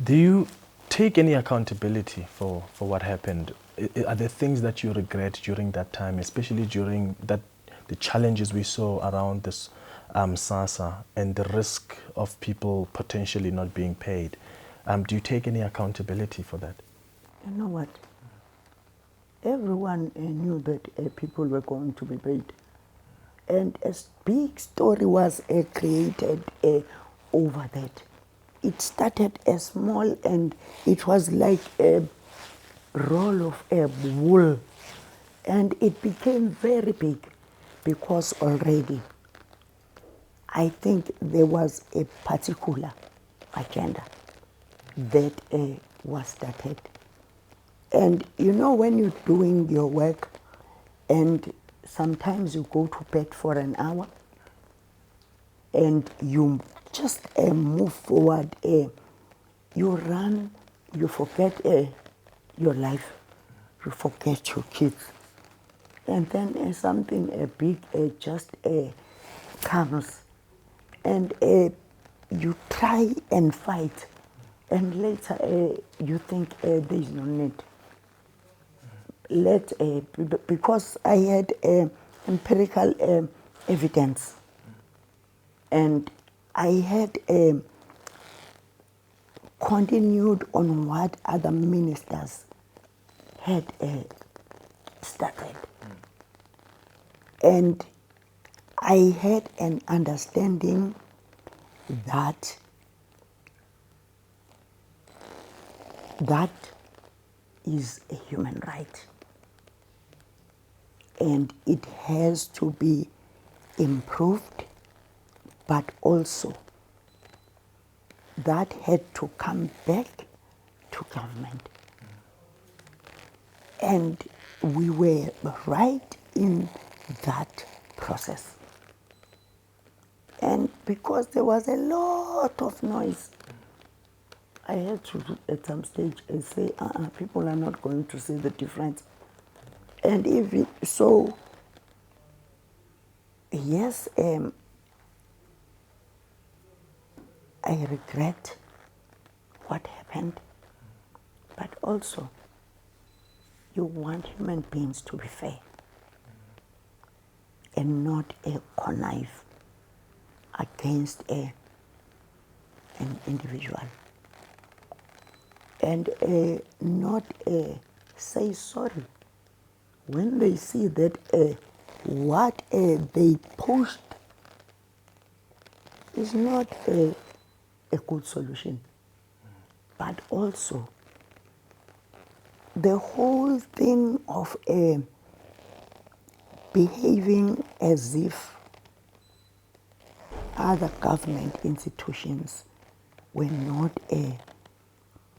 Do you take any accountability for what happened? Are there things that you regret during that time, especially during the challenges we saw around this Sassa and the risk of people potentially not being paid? Do you take any accountability for that? You know what? Everyone knew that people were going to be paid. And a big story was created over that. It started as small and it was like a roll of wool. And it became very big because already I think there was a particular agenda that was started. And you know, when you're doing your work and sometimes you go to bed for an hour and you just move forward, you run, you forget your life, you forget your kids. And then something big just comes and you try and fight, and later you think there is no need. Because I had empirical evidence, and I had continued on what other ministers had started. And I had an understanding that that is a human right. And it has to be improved, but also that had to come back to government. And we were right in that process. And because there was a lot of noise, I had to, at some stage, say, people are not going to see the difference. And even so, yes, I regret what happened, but also you want human beings to be fair and not connive against an individual, and not say sorry when they see that what they pushed is not a good solution. But also, the whole thing of behaving as if other government institutions were not a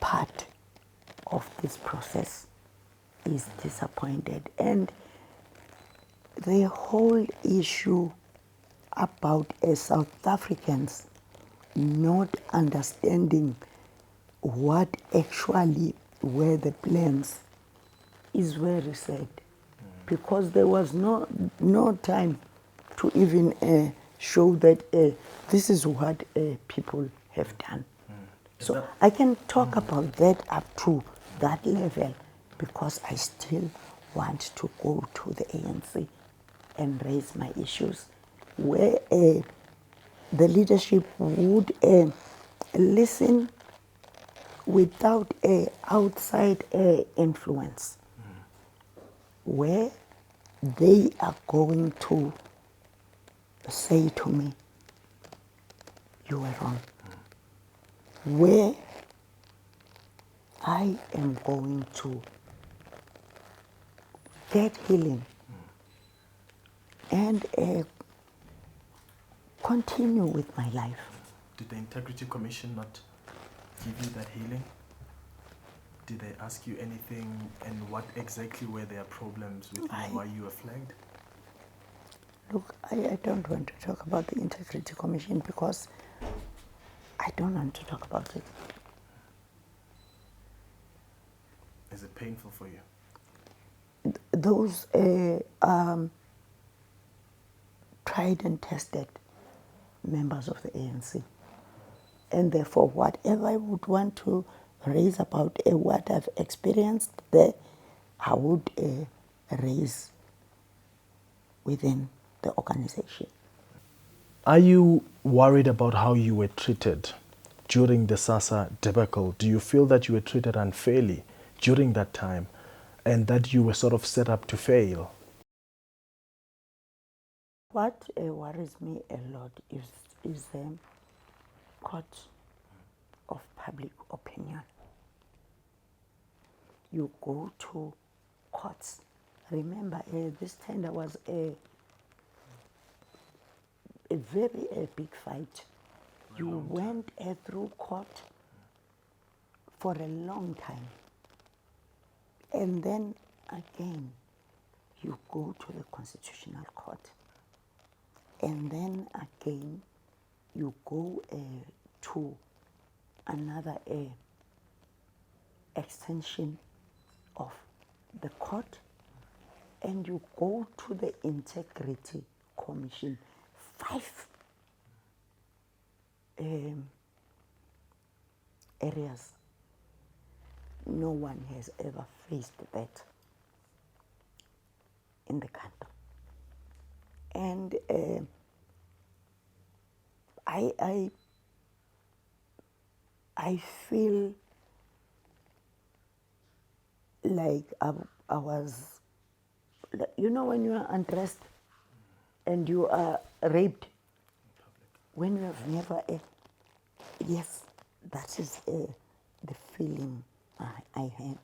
part of this process is disappointed. And the whole issue about South Africans not understanding what actually were the plans is very sad, because there was no time to even show that this is what people have done. So I can talk about that up to that level, because I still want to go to the ANC and raise my issues where the leadership would listen without outside influence, where they are going to say to me, you were wrong, where I am going to get healing and continue with my life. Did the Integrity Commission not give you that healing? Did they ask you anything, and what exactly were their problems with you, why you were flagged? Look, I don't want to talk about the Integrity Commission because I don't want to talk about it. Is it painful for you? Those tried and tested members of the ANC. And therefore, whatever I would want to raise about what I've experienced there, I would raise within the organization. Are you worried about how you were treated during the Sassa debacle? Do you feel that you were treated unfairly during that time and that you were sort of set up to fail? What worries me a lot is the court of public opinion. You go to courts. Remember, this time there was a very big fight. You went through court for a long time. And then again, you go to the Constitutional Court. And then again, you go to another extension of the court, and you go to the Integrity Commission. 5 areas. No one has ever faced that in the country. And I feel like I was, you know, when you are undressed and you are raped, when you have never, yes, that is the feeling I had.